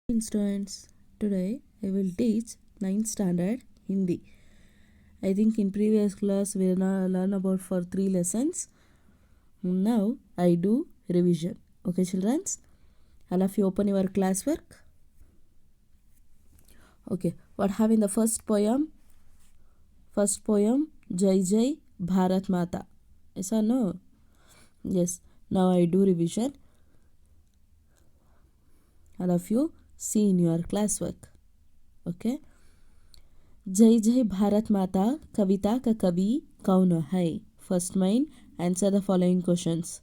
Students, today I will teach 9th standard Hindi. I think in previous class we learn about for 3 lessons. Now I do revision. Okay, children? All of you open your classwork. Okay, what have in the first poem? First poem, Jai Jai Bharat Mata. Yes or no? Yes. Now I do revision. All of you see in your classwork. Okay. जय जय भारत माता कविता का कवि कौन है? First mine answer the following questions.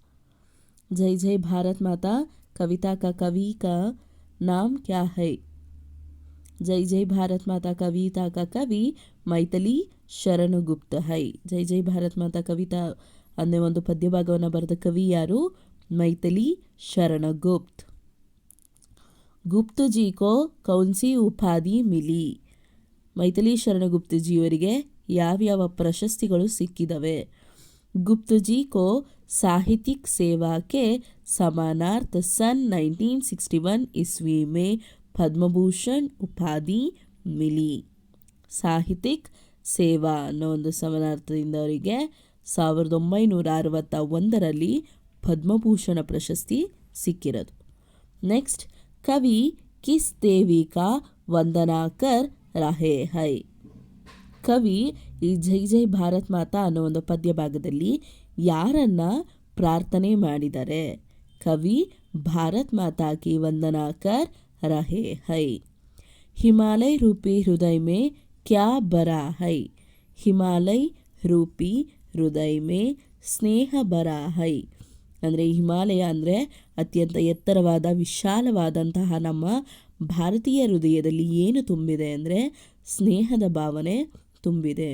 जय जय भारत माता कविता का कवि का नाम क्या है? जय जय भारत माता कविता का कवि ಮೈಥಿಲಿ ಶರಣಗುಪ್ತ है. ಜೈ ಜೈ ಭಾರತ್ ಮಾತಾ ಕವಿತಾ ಅನ್ನೋ ಒಂದು ಪದ್ಯಭಾಗವನ್ನು ಬರೆದ ಕವಿ ಯಾರು? ಮೈಥಿಲಿ ಶರಣಗುಪ್ತ. ಗುಪ್ತ ಜಿ ಕೋ ಕೌನ್ ಸಿ ಉಪಾಧಿ ಮಿಲಿ? ಮೈಥಿಲಿ ಶರಣಗುಪ್ತ ಜಿಯವರಿಗೆ ಯಾವ್ಯಾವ ಪ್ರಶಸ್ತಿಗಳು ಸಿಕ್ಕಿದವೆ? गुप्त जी को साहित्यिक सेवा के समानार्थ सन 1961 ईस्वी में पद्म भूषण उपाधि मिली. ಸಾಹಿತ್ಯಿಕ್ ಸೇವಾ ಅನ್ನೋ ಒಂದು ಸಮಾನಾರ್ಥದಿಂದ ಅವರಿಗೆ 1961ರಲ್ಲಿ ಪದ್ಮಭೂಷಣ ಪ್ರಶಸ್ತಿ ಸಿಕ್ಕಿರೋದು. ನೆಕ್ಸ್ಟ್, ಕವಿ ಕಿಸ್ ದೇವಿ ಕಾ ವಂದನಾ ಕರ್ ರಹೆ ಹೈ? ಕವಿ ಈ ಜೈ ಜೈ ಭಾರತ್ ಮಾತಾ ಅನ್ನೋ ಒಂದು ಪದ್ಯ ಭಾಗದಲ್ಲಿ ಯಾರನ್ನ ಪ್ರಾರ್ಥನೆ ಮಾಡಿದ್ದಾರೆ? ಕವಿ ಭಾರತ್ ಮಾತಾ ಕಿ ವಂದನಾ ಕರ್ ರಹೆ ಹೈ. ಹಿಮಾಲಯ ರೂಪಿ ಹೃದಯ ಮೇ ಕ್ಯಾ ಬರಾ ಹೈ? ಹಿಮಾಲಯ ರೂಪಿ ಹೃದಯ ಮೇ ಸ್ನೇಹ ಬರಾ ಹೈ. ಅಂದರೆ ಹಿಮಾಲಯ ಅಂದರೆ ಅತ್ಯಂತ ಎತ್ತರವಾದ ವಿಶಾಲವಾದಂತಹ ನಮ್ಮ ಭಾರತೀಯ ಹೃದಯದಲ್ಲಿ ಏನು ತುಂಬಿದೆ ಅಂದರೆ ಸ್ನೇಹದ ಭಾವನೆ ತುಂಬಿದೆ.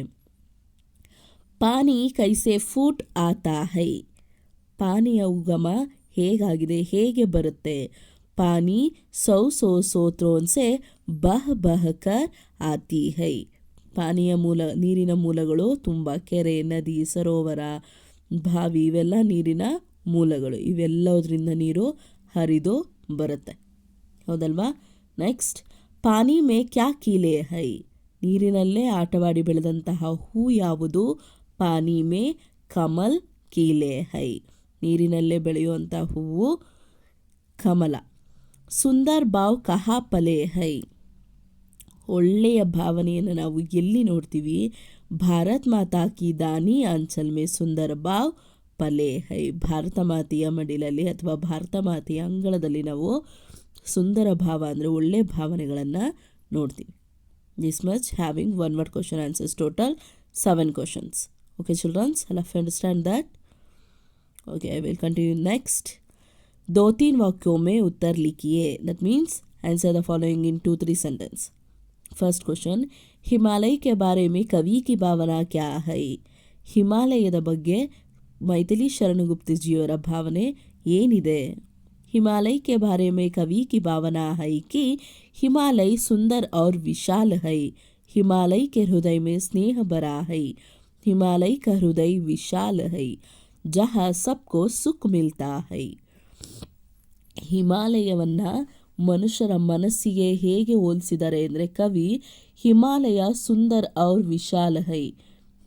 ಪಾನಿ ಕೈಸೆ ಫೂಟ್ ಆತಾ ಹೈ? ಪಾನಿಯ ಉಗಮ ಹೇಗಾಗಿದೆ, ಹೇಗೆ ಬರುತ್ತೆ? ಪಾನಿ ಸೌ ಸೋ ಸೋತ್ರೋನ್ ಸೆ ಬಹ ಬಹ ಕರ್ ಆತಿ ಹೈ. ಪಾನಿಯ ಮೂಲ, ನೀರಿನ ಮೂಲಗಳು ತುಂಬ ಕೆರೆ, ನದಿ, ಸರೋವರ, ಬಾವಿ ಇವೆಲ್ಲ ನೀರಿನ ಮೂಲಗಳು. ಇವೆಲ್ಲದರಿಂದ ನೀರು ಹರಿದು ಬರುತ್ತೆ, ಹೌದಲ್ವಾ? ನೆಕ್ಸ್ಟ್, ಪಾನಿ ಮೇ ಕ್ಯಾ ಕೀಲೆ ಹೈ? ನೀರಿನಲ್ಲೇ ಆಟವಾಡಿ ಬೆಳೆದಂತಹ ಹೂ ಯಾವುದು? ಪಾನಿ ಮೇ ಕಮಲ್ ಕೀಲೆ ಹೈ. ನೀರಿನಲ್ಲೇ ಬೆಳೆಯುವಂಥ ಹೂವು ಕಮಲ. ಸುಂದರ್ ಭಾವ್ ಕಹಾ ಪಲೆ ಹೈ? ಒಳ್ಳೆಯ ಭಾವನೆಯನ್ನು ನಾವು ಎಲ್ಲಿ ನೋಡ್ತೀವಿ? ಭಾರತ್ ಮಾತಾ ಕಿ ದಾನಿ ಆಂಚಲ್ ಮೇ ಸುಂದರ್ ಭಾವ್ ಪಲೆ ಹೈ. ಭಾರತ ಮಾತೆಯ ಮಡಿಲಲ್ಲಿ ಅಥವಾ ಭಾರತ ಮಾತೆಯ ಅಂಗಳದಲ್ಲಿ ನಾವು ಸುಂದರ ಭಾವ ಅಂದರೆ ಒಳ್ಳೆಯ ಭಾವನೆಗಳನ್ನು ನೋಡ್ತೀವಿ. This much having one word question answers, total 7 questions. Okay children, all of you understand that? Okay, I will continue next. 2-3 वाक्यों में उत्तर लिखिए. That means answer the following in 2-3 sentences. First question, Himalaya के बारे में कवि की भावना क्या है? ಹಿಮಾಲಯದ ಬಗ್ಗೆ ಮೈಥಿಲಿ ಶರಣಗುಪ್ತ ಜಿಯವರ ಭಾವನೆ ಏನಿದೆ? हिमालय के बारे में कवि की भावना है कि हिमालय सुंदर और विशाल है. हिमालय के हृदय में स्नेह भरा है. हिमालय का हृदय विशाल है जहाँ सबको सुख मिलता है. ಹಿಮಾಲಯವನ್ನ ಮನುಷ್ಯರ ಮನಸ್ಸಿಗೆ ಹೇಗೆ ಹೋಲಿಸಿದ್ದಾರೆ ಅಂದರೆ ಕವಿ, ಹಿಮಾಲಯ ಸುಂದರ್ ಔರ್ ವಿಶಾಲ ಹೈ.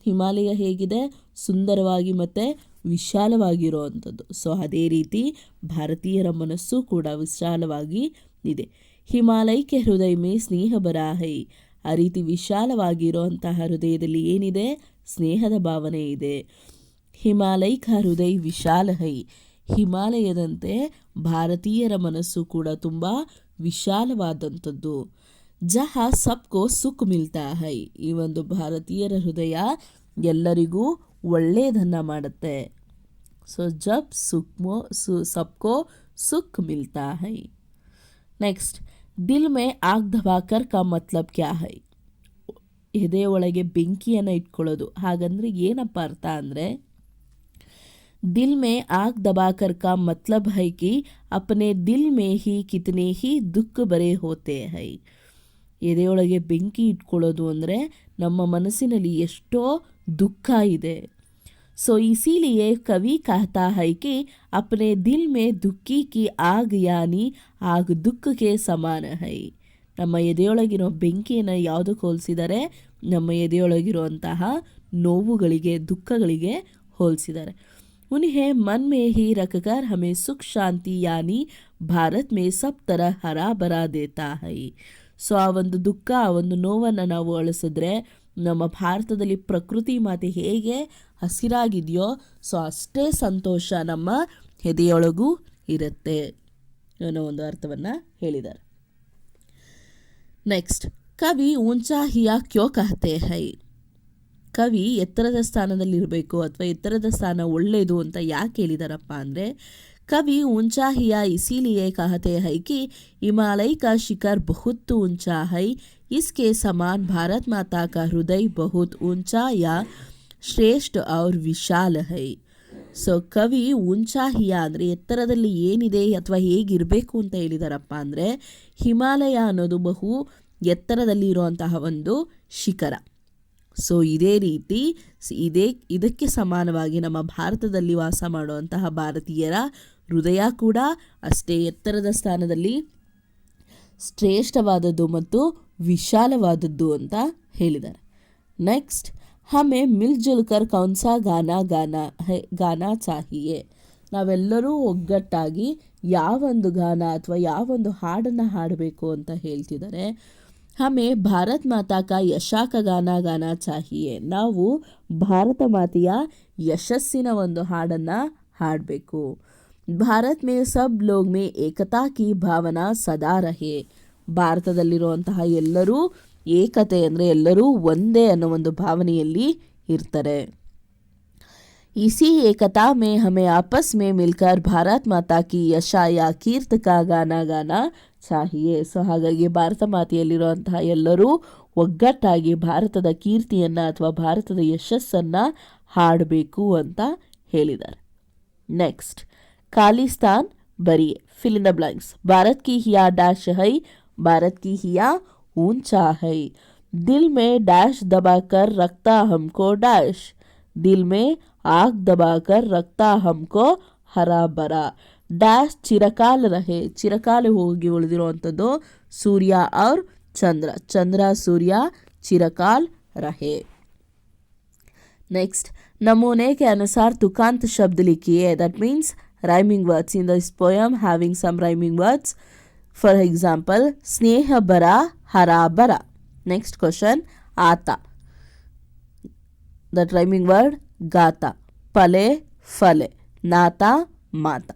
ಹಿಮಾಲಯ ಹೇಗಿದೆ? ಸುಂದರವಾಗಿ ಮತ್ತು ವಿಶಾಲವಾಗಿರುವಂಥದ್ದು. ಸೊ ಅದೇ ರೀತಿ ಭಾರತೀಯರ ಮನಸ್ಸು ಕೂಡ ವಿಶಾಲವಾಗಿ ಇದೆ. ಹಿಮಾಲಯಕ್ಕೆ ಹೃದಯ ಮೇ ಸ್ನೇಹ ಬರಾ ಹೈ. ಆ ರೀತಿ ವಿಶಾಲವಾಗಿರುವಂತಹ ಹೃದಯದಲ್ಲಿ ಏನಿದೆ? ಸ್ನೇಹದ ಭಾವನೆ ಇದೆ. ಹಿಮಾಲಯಕ ಹೃದಯ ವಿಶಾಲ ಹೈ. ಹಿಮಾಲಯದಂತೆ ಭಾರತೀಯರ ಮನಸ್ಸು ಕೂಡ ತುಂಬ ವಿಶಾಲವಾದಂಥದ್ದು. ಜಹಾ ಸಬ್ಕೋ ಸುಖ ಮಿಲ್ತಾ ಹೈ. ಈ ಒಂದು ಭಾರತೀಯರ ಹೃದಯ ಎಲ್ಲರಿಗೂ ಒಳ್ಳೆಯದನ್ನು ಮಾಡುತ್ತೆ. ಸೊ ಜಬ್ ಸಬ್ಕೋ ಸುಖ ಮಿಲ್ತಾ ಹೈ. ನೆಕ್ಸ್ಟ್, ದಿಲ್ ಮೇ ಆಗ್ ದಬಾಕರ್ ಕಾ ಮತ್ಲಬ್ ಕ್ಯಾ ಹೈ? ಎದೆ ಒಳಗೆ ಬೆಂಕಿಯನ್ನು ಇಟ್ಕೊಳ್ಳೋದು, ಹಾಗಂದ್ರೆ ಏನಪ್ಪ ಅರ್ಥ ಅಂದರೆ, दिल में आग दबाकर का मतलब है कि अपने दिल में ही कितने ही दुख भरे होते हैं. ಎದೆಯೊಳಗೆ ಬೆಂಕಿ ಇಟ್ಕೊಳ್ಳೋದು ಅಂದರೆ ನಮ್ಮ ಮನಸ್ಸಿನಲ್ಲಿ ಎಷ್ಟೋ ದುಃಖ ಇದೆ. सो इसीलिए कवि कहता है कि अपने दिल में दुಃಖಿ की आग यानी आग ದುಃಖಕ್ಕೆ ಸಮಾನ है. ನಮ್ಮ ಎದೆಯೊಳಗಿರೋ ಬೆಂಕಿಯನ್ನು ಯಾವುದಕ್ಕೆ ಹೋಲಿಸಿದ್ದಾರೆ? ನಮ್ಮ ಎದೆಯೊಳಗಿರುವಂತಹ ನೋವುಗಳಿಗೆ, ದುಃಖಗಳಿಗೆ ಹೋಲಿಸಿದ್ದಾರೆ. उन्हें मन में ही रखकर हमें सुख शांति यानी ಭಾರತ್ ಮೇ ಸಬ್ ತರ ಹರಾ ಬರಾ ದೇತಾ ಹೈ. ಸೊ ಆ ಒಂದು ದುಃಖ, ಆ ಒಂದು ನೋವನ್ನು ನಾವು ಅಳಿಸಿದ್ರೆ ನಮ್ಮ ಭಾರತದಲ್ಲಿ ಪ್ರಕೃತಿ ಮಾತೆ ಹೇಗೆ ಹಸಿರಾಗಿದೆಯೋ ಸೊ ಅಷ್ಟೇ ಸಂತೋಷ ನಮ್ಮ ಎದೆಯೊಳಗೂ ಇರುತ್ತೆ ಅನ್ನೋ ಒಂದು ಅರ್ಥವನ್ನು ಹೇಳಿದ್ದಾರೆ. ನೆಕ್ಸ್ಟ್, ಕವಿ ಊಂಚಾ ಹಿಯಾ ಕ್ಯೋ ಕಹತೆ ಹೈ. ಕವಿ ಎತ್ತರದ ಸ್ಥಾನದಲ್ಲಿರಬೇಕು ಅಥವಾ ಎತ್ತರದ ಸ್ಥಾನ ಒಳ್ಳೆಯದು ಅಂತ ಯಾಕೆ ಹೇಳಿದಾರಪ್ಪ ಅಂದರೆ, कवि ऊंचा हिया इसीलिए कहते हैं कि हिमालय का शिखर बहुत ऊंचा है, इसके समान भारत माता का हृदय बहुत ऊंचा या ಶ್ರೇಷ್ಠ और ವಿಶಾಲ है. ಸೊ ಕವಿ ಊಂಚಾ ಹಿಯಾ ಅಂದರೆ ಎತ್ತರದಲ್ಲಿ ಏನಿದೆ ಅಥವಾ ಹೇಗಿರಬೇಕು ಅಂತ ಹೇಳಿದಾರಪ್ಪ ಅಂದರೆ, ಹಿಮಾಲಯ ಅನ್ನೋದು ಬಹು ಎತ್ತರದಲ್ಲಿ ಇರುವಂತಹ ಒಂದು ಶಿಖರ. ಸೊ ಇದೇ ರೀತಿ ಇದಕ್ಕೆ ಸಮಾನವಾಗಿ ನಮ್ಮ ಭಾರತದಲ್ಲಿ ವಾಸ ಮಾಡುವಂತಹ ಭಾರತೀಯರ ಹೃದಯ ಕೂಡ ಅಷ್ಟೇ ಎತ್ತರದ ಸ್ಥಾನದಲ್ಲಿ ಶ್ರೇಷ್ಠವಾದದ್ದು ಮತ್ತು ವಿಶಾಲವಾದದ್ದು ಅಂತ ಹೇಳಿದ್ದಾರೆ. ನೆಕ್ಸ್ಟ್, ಹಮೆ ಮಿಲ್ಜುಲ್ಕರ್ ಕೌನ್ಸಾ ಗಾನಾ ಚಾಹಿಯೇ. ನಾವೆಲ್ಲರೂ ಒಗ್ಗಟ್ಟಾಗಿ ಯಾವೊಂದು ಗಾನ ಅಥವಾ ಯಾವೊಂದು ಹಾಡನ್ನು ಹಾಡಬೇಕು ಅಂತ ಹೇಳ್ತಿದ್ದಾರೆ. ಹಮೆ ಭಾರತ್ ಮಾತಾ ಕಾ ಯಶಾ ಕಾ ಗಾನಾ ಚಾಹಿಯೇ. ನಾವು ಭಾರತ ಮಾತೆಯ ಯಶಸ್ಸಿನ ಒಂದು ಹಾಡನ್ನು ಹಾಡಬೇಕು. ಭಾರತ್ ಮೇ ಸಬ್ ಲೋಗ್ ಮೇ ಏಕತಾ ಕಿ ಭಾವನಾ ಸದಾ ರಹೆ. ಭಾರತದಲ್ಲಿರುವಂತಹ ಎಲ್ಲರೂ ಏಕತೆ ಅಂದರೆ ಎಲ್ಲರೂ ಒಂದೇ ಅನ್ನೋ ಒಂದು ಭಾವನೆಯಲ್ಲಿ ಇರ್ತಾರೆ. इसी एकता में हमें आपस में मिलकर भारत माता की यशा या कीर्त का गाना चाहिए. ಸೊ ಹಾಗಾಗಿ ಭಾರತ ಮಾತೆಯಲ್ಲಿರುವಂತಹ ಎಲ್ಲರೂ ಒಗ್ಗಟ್ಟಾಗಿ ಭಾರತದ ಕೀರ್ತಿಯನ್ನು ಅಥವಾ ಭಾರತದ ಯಶಸ್ಸನ್ನು ಹಾಡಬೇಕು ಅಂತ ಹೇಳಿದ್ದಾರೆ. ನೆಕ್ಸ್ಟ್, ಖಾಲಿಸ್ತಾನ್ ಬರಿಯೇ, fill in the blanks. Bharat ಕಿ ಹಿಯಾ डैश है, भारत की हिया ऊंचा है, दिल में डैश दबाकर रखता हमको डैश, दिल में आग दबाकर रखता हमको हरा भरा डैश चिरकाल रहे. ಚಿರಕಾಲ ಹೋಗಿ ಉಳಿದಿರುವಂಥದ್ದು ಸೂರ್ಯ और चंद्र, चंद्र सूर्य चिरकाल रहे. नेक्स्ट, नमूने के अनुसार तुकांत शब्द लिखिए. That means rhyming words in this poem having some rhyming words. For example, स्नेह भरा हरा भरा. Next question, आता. That rhyming word गाता. पले फले, नाता माता.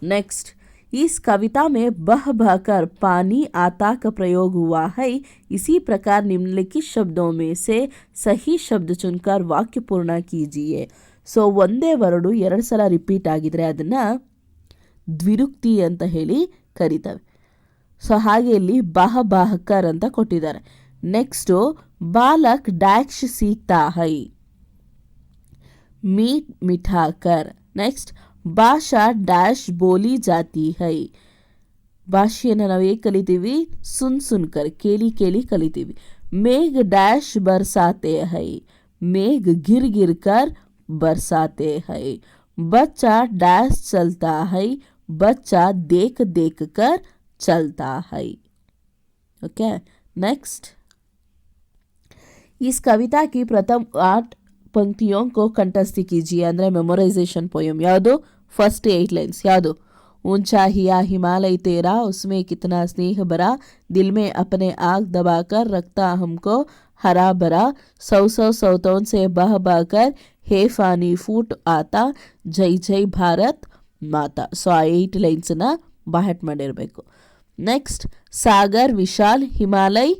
नेक्स्ट, इस कविता में बह बहकर पानी आता का प्रयोग हुआ है. इसी प्रकार निम्नलिखित शब्दों में से सही शब्द चुनकर वाक्य पूर्ण कीजिए. ಸೊ ಒಂದೇ ವರ್ಡು ಎರಡು ಸಲ ರಿಪೀಟ್ ಆಗಿದ್ರೆ ಅದನ್ನು ದ್ವಿರುಕ್ತಿ ಅಂತ ಹೇಳಿ ಕರೀತವೆ. ಸೊ ಹಾಗೆ ಇಲ್ಲಿ ಬಾಹಕರ್ ಅಂತ ಕೊಟ್ಟಿದ್ದಾರೆ. ನೆಕ್ಸ್ಟು ಬಾಲಕ್ ಡ್ಯಾಶ್ ಸೀಕ್ತಾ ಹೈ, मीट मिठाकर. नेक्स्ट, ಭಾಷಾ ಡ್ಯಾಶ್ ಬೋಲಿ ಜಾತಿ ಹೈ. ಭಾಷೆಯನ್ನು ನಾವು ಹೇಗೆ ಕಲಿತೀವಿ? ಸುನ್ಕರ್, ಕೇಳಿ ಕೇಳಿ ಕಲಿತೀವಿ. ಮೇಘ ಡ್ಯಾಶ್ ಬರ್ಸಾತೆ ಹೈ, ಮೇಘ ಗಿರ್ ಗಿರ್ ಕರ್ बरसाते हैं. बच्चा डैश चलता है, बच्चा देख देख कर चलता है. ओके. नेक्स्ट, इस कविता की प्रथम 8 पंक्तियों को कंठस्थ कीजिए. ಅಂದರೆ ಮೆಮೊರೈಸೇಷನ್ ಪೋಯಮ್ ಯಾವುದು? ಫಸ್ಟ್ 8 ಲೈನ್ಸ್ ಯಾವುದು? ऊंचा हिया हिमालय तेरा, उसमें कितना स्नेह भरा, दिल में अपने आग दबाकर रखता हमको हरा भरा, सौ सौ सौतों से बह बहकर हे फानी फूट आता, जय जय भारत माता. ಸೊ ಆ 8 ಲೈನ್ಸನ್ನು ಬಾಹಟ್ ಮಾಡಿರಬೇಕು. ನೆಕ್ಸ್ಟ್, ಸಾಗರ್ ವಿಶಾಲ್, ಹಿಮಾಲಯ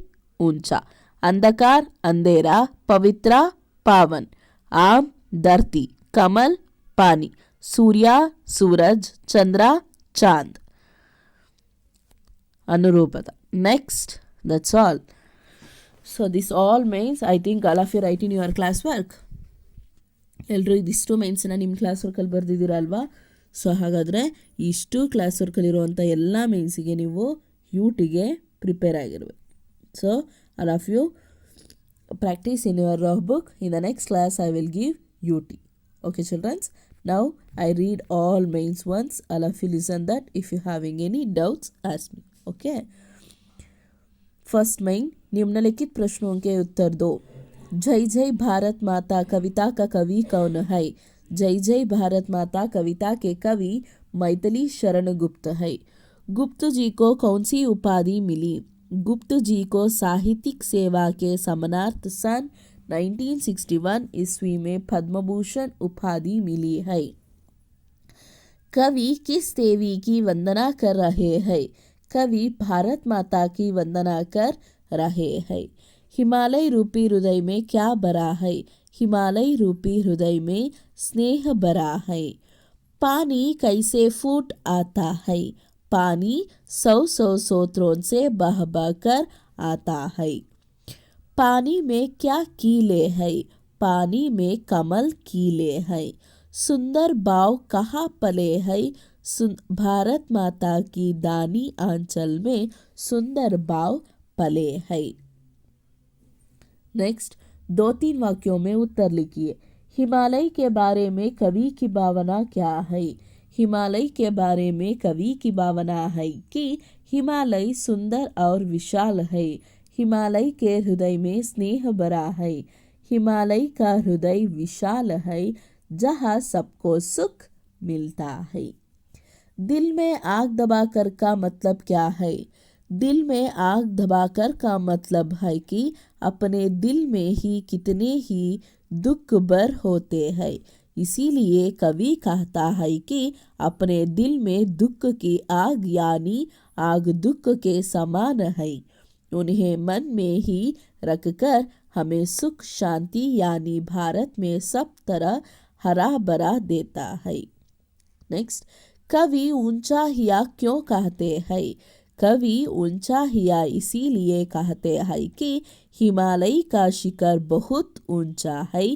ऊंचा, अंधकार अंधेरा, पवित्र पावन, आम धरती, कमल पानी, सूर्य सूरज, चंद्र चांद. अनुरूपता. Next, that's all. So this all means I think all of you write in your class work. ಎಲ್ಲರೂ ಇದಿಷ್ಟು ಮೇನ್ಸನ್ನ ನಿಮ್ಮ ಕ್ಲಾಸ್ ವರ್ಕಲ್ಲಿ ಬರೆದಿದ್ದೀರಲ್ವಾ? ಸೊ ಹಾಗಾದರೆ ಇಷ್ಟು ಕ್ಲಾಸ್ ವರ್ಕಲ್ಲಿರುವಂಥ ಎಲ್ಲ ಮೇನ್ಸಿಗೆ ನೀವು ಯೂಟಿಗೆ ಪ್ರಿಪೇರ್ ಆಗಿರಬೇಕು. So all of you practice in your rough book. In the next class I will give UT. Okay, children. Now I read all mains ones. All of you listen that. If you having any doubts, ask me. Okay. First main निम्नलिखित प्रश्नों के उत्तर दो। जय जय भारत माता कविता का कवि कौन है? जय जय भारत माता कविता के कवि मैथिली शरण गुप्त है। गुप्त जी को कौन सी उपाधि मिली? गुप्त जी को साहित्यिक सेवा के सम्मानार्थ सन 1961 ईस्वी में पद्म भूषण उपाधि मिली है। कवि किस देवी की वंदना कर रहे हैं? कवि भारत माता की वंदना कर रहे हैं। हिमालय रूपी हृदय में क्या भरा है? हिमालय रूपी हृदय में स्नेह भरा है। पानी कैसे फूट आता है? पानी 100 स्रोतों से बह बह कर आता है। पानी में क्या कीले हैं? पानी में कमल कीले हैं। सुंदर बाव कहाँ पले है? भारत माता की दानी आंचल में सुंदर बाव पले है। नेक्स्ट 2-3 वाक्यों में उत्तर लिखिए। हिमालय के बारे में कवि की भावना क्या है? हिमालय के बारे में कवि की भावना है कि हिमालय सुंदर और विशाल है। हिमालय के हृदय में स्नेह भरा है। हिमालय का हृदय विशाल है जहाँ सबको सुख मिलता है। दिल में आग दबाकर का मतलब क्या है? दिल में आग दबाकर का मतलब है कि अपने दिल में ही कितने ही दुख भर होते हैं। इसीलिए कवि कहता है कि अपने दिल में दुख की आग यानी आग दुख के समान है। उन्हें मन में ही रखकर हमें सुख शांति यानी भारत में सब तरह हरा भरा देता है। नेक्स्ट, कवि ऊंचा हिया क्यों कहते हैं? कवि ऊंचा हिया इसीलिए कहते हैं कि हिमालय का शिखर बहुत ऊंचा है।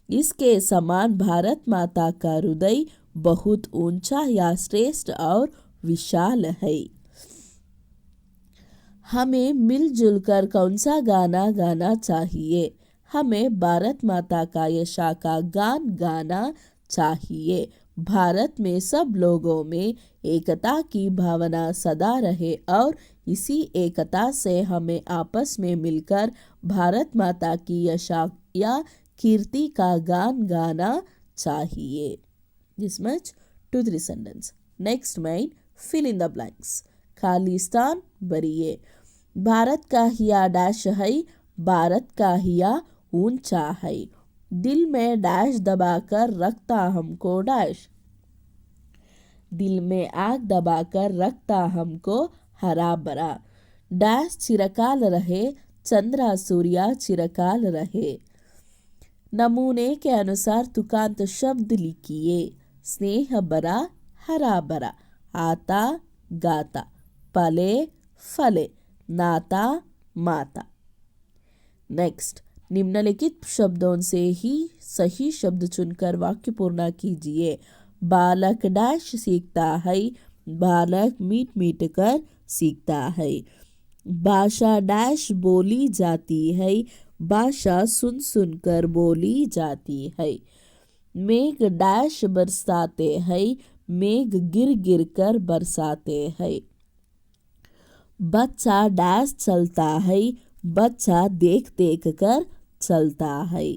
इसके समान भारत माता का हृदय बहुत ऊंचा या श्रेष्ठ और विशाल है। हमें मिलजुल कर कौन सा गाना गाना चाहिए? हमें भारत माता का यशा का गान गाना चाहिए। भारत में सब लोगों में एकता की भावना सदा रहे और इसी एकता से हमें आपस में मिलकर भारत माता की यशा या कीर्ति का गान गाना चाहिए। This much to the sentence. Next mine fill in the blanks. खालिस्तान भरिए। भारत का हिया डैश है। भारत का हिया ऊंचा है। दिल में डैश दबाकर रखता हमको डैश। दिल में आग दबाकर रखता हमको हरा भरा। डैश चिरकाल रहे। चंद्रा सूर्या चिरकाल रहे। नमूने के अनुसार तुकांत शब्द लिखिए। स्नेह भरा हरा भरा। आता गाता। पले फले। नाता माता। नेक्स्ट, निम्नलिखित शब्दों से ही सही शब्द चुनकर वाक्य पूर्ण कीजिए। बालक डैश सीखता है। बालक मीट मीट कर सीखता है। भाषा डैश बोली जाती है। भाषा सुन सुन कर बोली जाती है। मेघ डैश बरसाते हैं। मेघ गिर गिर कर बरसाते हैं। बच्चा डैश चलता है। बच्चा देख देख कर चलता है।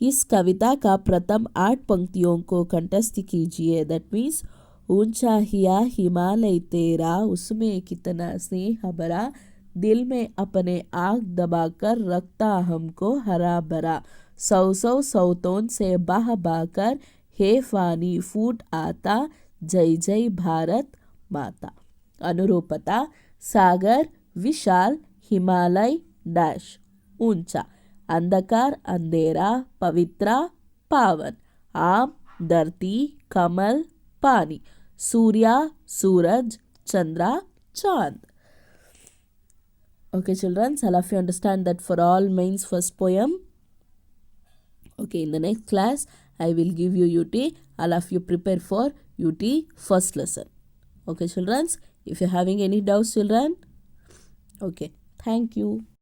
इस कविता का प्रथम 8 पंक्तियों को कंठस्थ कीजिए। दैट मीन्स ऊंचा हिया हिमालय तेरा, उसमें कितना स्नेह भरा, दिल में अपने आग दबाकर रखता हमको हरा भरा, 100 सौतों से बह बहकर हे फानी फूट आता, जय जय भारत माता। अनुरूपता सागर विशाल, हिमालय डैश ऊंचा, अंधकार अंधेरा, पवित्रा पावन, आम धरती, कमल पानी, सूर्या सूरज, चंद्रा चांद। Okay children, all of you understand that for all means first poem. Okay, in the next class I will give you UT. All of you prepare for UT first lesson. Okay children, if you're having any doubts children, okay, thank you.